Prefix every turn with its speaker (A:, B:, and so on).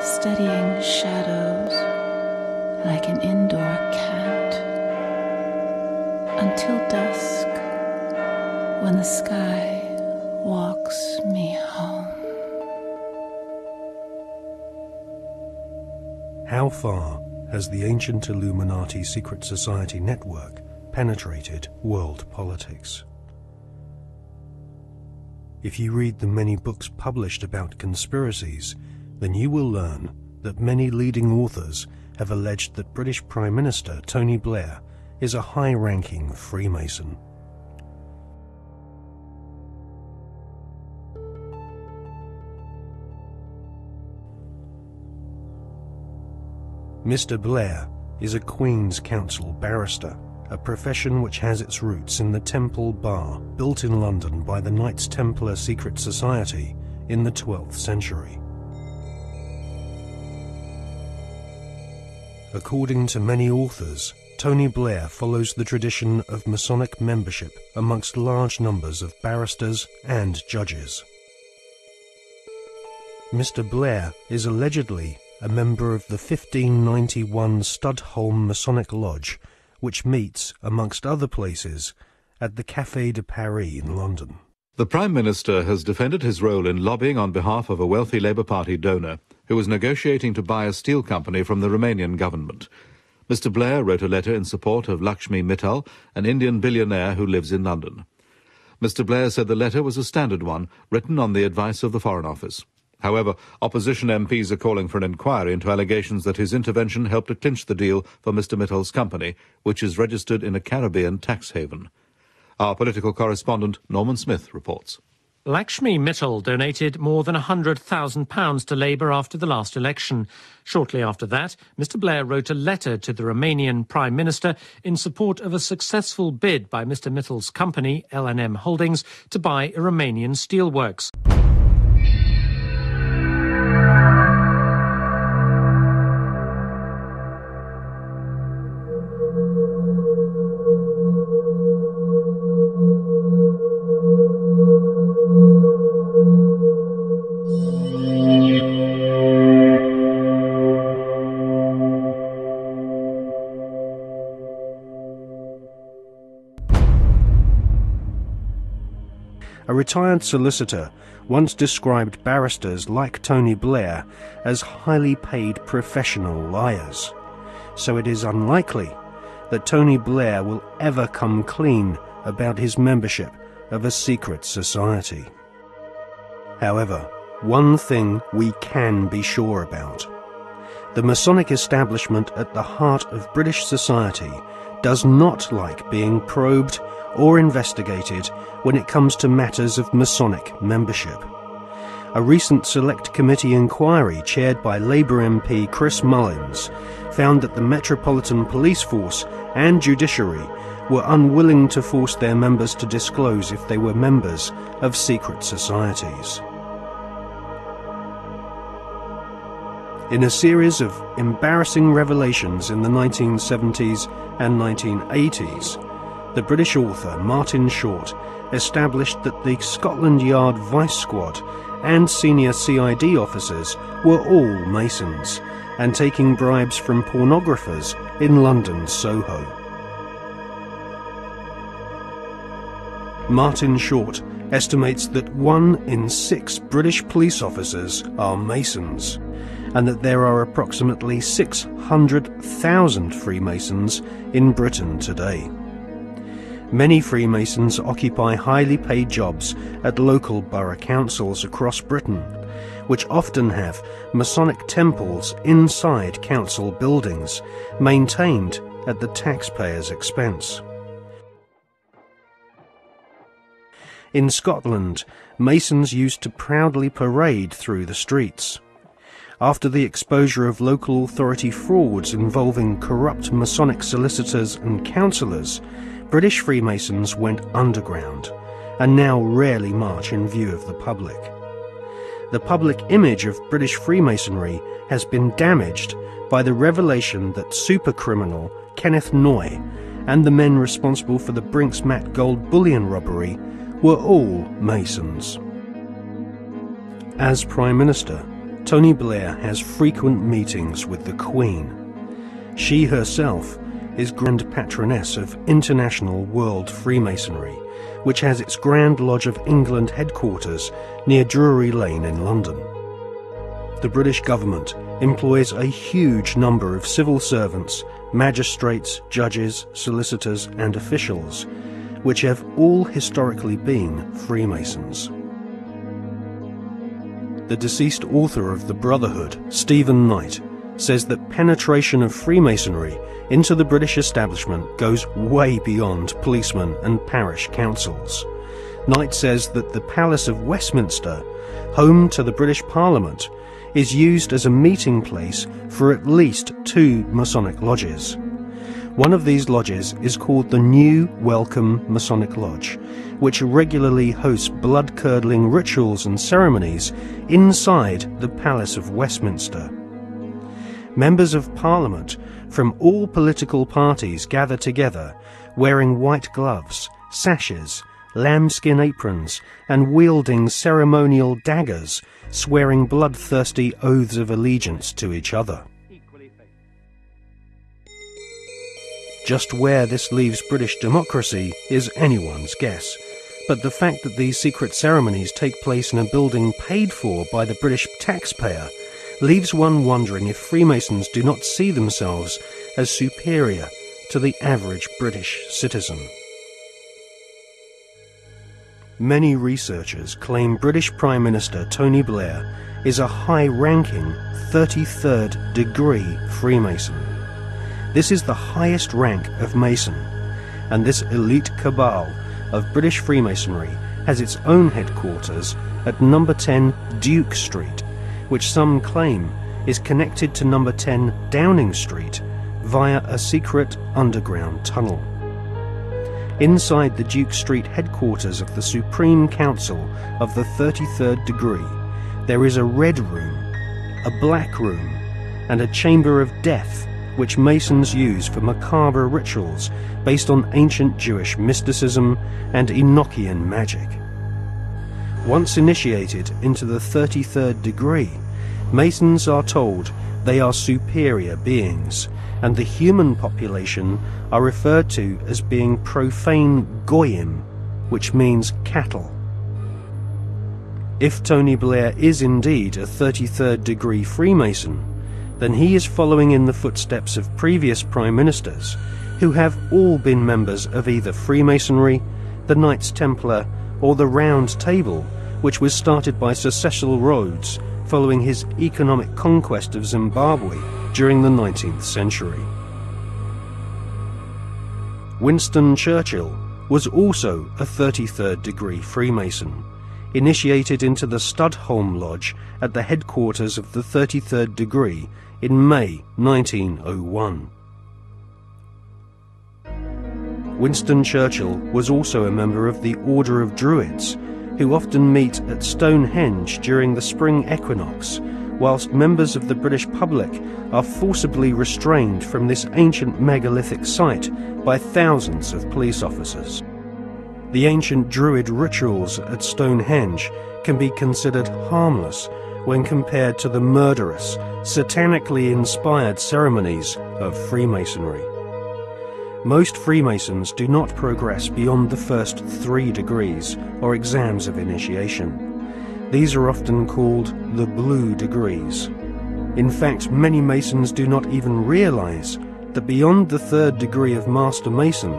A: studying shadows like an indoor cat, until dusk, when the sky walks me home.
B: How far has the ancient Illuminati secret society network penetrated world politics? If you read the many books published about conspiracies, then you will learn that many leading authors have alleged that British Prime Minister Tony Blair is a high-ranking Freemason. Mr. Blair is a Queen's Counsel barrister, a profession which has its roots in the Temple Bar, built in London by the Knights Templar secret society in the 12th century. According to many authors, Tony Blair follows the tradition of Masonic membership amongst large numbers of barristers and judges. Mr. Blair is allegedly a member of the 1591 Studholme Masonic Lodge, which meets, amongst other places, at the Café de Paris in London.
C: The Prime Minister has defended his role in lobbying on behalf of a wealthy Labour Party donor who was negotiating to buy a steel company from the Romanian government. Mr. Blair wrote a letter in support of Lakshmi Mittal, an Indian billionaire who lives in London. Mr. Blair said the letter was a standard one, written on the advice of the Foreign Office. However, opposition MPs are calling for an inquiry into allegations that his intervention helped to clinch the deal for Mr. Mittal's company, which is registered in a Caribbean tax haven. Our political correspondent, Norman Smith, reports.
D: Lakshmi Mittal donated more than £100,000 to Labour after the last election. Shortly after that, Mr. Blair wrote a letter to the Romanian Prime Minister in support of a successful bid by Mr. Mittal's company, L&M Holdings, to buy a Romanian steelworks.
B: A retired solicitor once described barristers like Tony Blair as highly paid professional liars. So it is unlikely that Tony Blair will ever come clean about his membership of a secret society. However, one thing we can be sure about. The Masonic establishment at the heart of British society does not like being probed or investigated when it comes to matters of Masonic membership. A recent Select Committee inquiry chaired by Labour MP Chris Mullins found that the Metropolitan Police Force and judiciary were unwilling to force their members to disclose if they were members of secret societies. In a series of embarrassing revelations in the 1970s and 1980s, the British author Martin Short established that the Scotland Yard Vice Squad and senior CID officers were all Masons and taking bribes from pornographers in London's Soho. Martin Short estimates that 1 in 6 British police officers are Masons, and that there are approximately 600,000 Freemasons in Britain today. Many Freemasons occupy highly paid jobs at local borough councils across Britain, which often have Masonic temples inside council buildings, maintained at the taxpayer's expense. In Scotland, Masons used to proudly parade through the streets. After the exposure of local authority frauds involving corrupt Masonic solicitors and councillors, British Freemasons went underground and now rarely march in view of the public. The public image of British Freemasonry has been damaged by the revelation that supercriminal Kenneth Noye and the men responsible for the Brinks-Mat gold bullion robbery were all Masons. As Prime Minister, Tony Blair has frequent meetings with the Queen. She herself is Grand Patroness of International World Freemasonry, which has its Grand Lodge of England headquarters near Drury Lane in London. The British government employs a huge number of civil servants, magistrates, judges, solicitors and officials, which have all historically been Freemasons. The deceased author of The Brotherhood, Stephen Knight, says that penetration of Freemasonry into the British establishment goes way beyond policemen and parish councils. Knight says that the Palace of Westminster, home to the British Parliament, is used as a meeting place for at least 2 Masonic lodges. One of these lodges is called the New Welcome Masonic Lodge, which regularly hosts blood-curdling rituals and ceremonies inside the Palace of Westminster. Members of Parliament from all political parties gather together, wearing white gloves, sashes, lambskin aprons, and wielding ceremonial daggers, swearing bloodthirsty oaths of allegiance to each other. Just where this leaves British democracy is anyone's guess, but the fact that these secret ceremonies take place in a building paid for by the British taxpayer leaves one wondering if Freemasons do not see themselves as superior to the average British citizen. Many researchers claim British Prime Minister Tony Blair is a high-ranking 33rd degree Freemason. This is the highest rank of Mason, and this elite cabal of British Freemasonry has its own headquarters at number 10 Duke Street, which some claim is connected to number 10 Downing Street via a secret underground tunnel. Inside the Duke Street headquarters of the Supreme Council of the 33rd degree, there is a red room, a black room, and a chamber of death, which Masons use for macabre rituals based on ancient Jewish mysticism and Enochian magic. Once initiated into the 33rd degree, Masons are told they are superior beings, and the human population are referred to as being profane goyim, which means cattle. If Tony Blair is indeed a 33rd degree Freemason, then he is following in the footsteps of previous Prime Ministers, who have all been members of either Freemasonry, the Knights Templar, or the Round Table, which was started by Sir Cecil Rhodes following his economic conquest of Zimbabwe during the 19th century. Winston Churchill was also a 33rd degree Freemason, initiated into the Studholme Lodge at the headquarters of the 33rd degree in May 1901. Winston Churchill was also a member of the Order of Druids, who often meet at Stonehenge during the spring equinox, whilst members of the British public are forcibly restrained from this ancient megalithic site by thousands of police officers. The ancient Druid rituals at Stonehenge can be considered harmless when compared to the murderous, satanically inspired ceremonies of Freemasonry. Most Freemasons do not progress beyond the first 3 degrees or exams of initiation. These are often called the blue degrees. In fact, many Masons do not even realize that beyond the 3rd degree of Master Mason,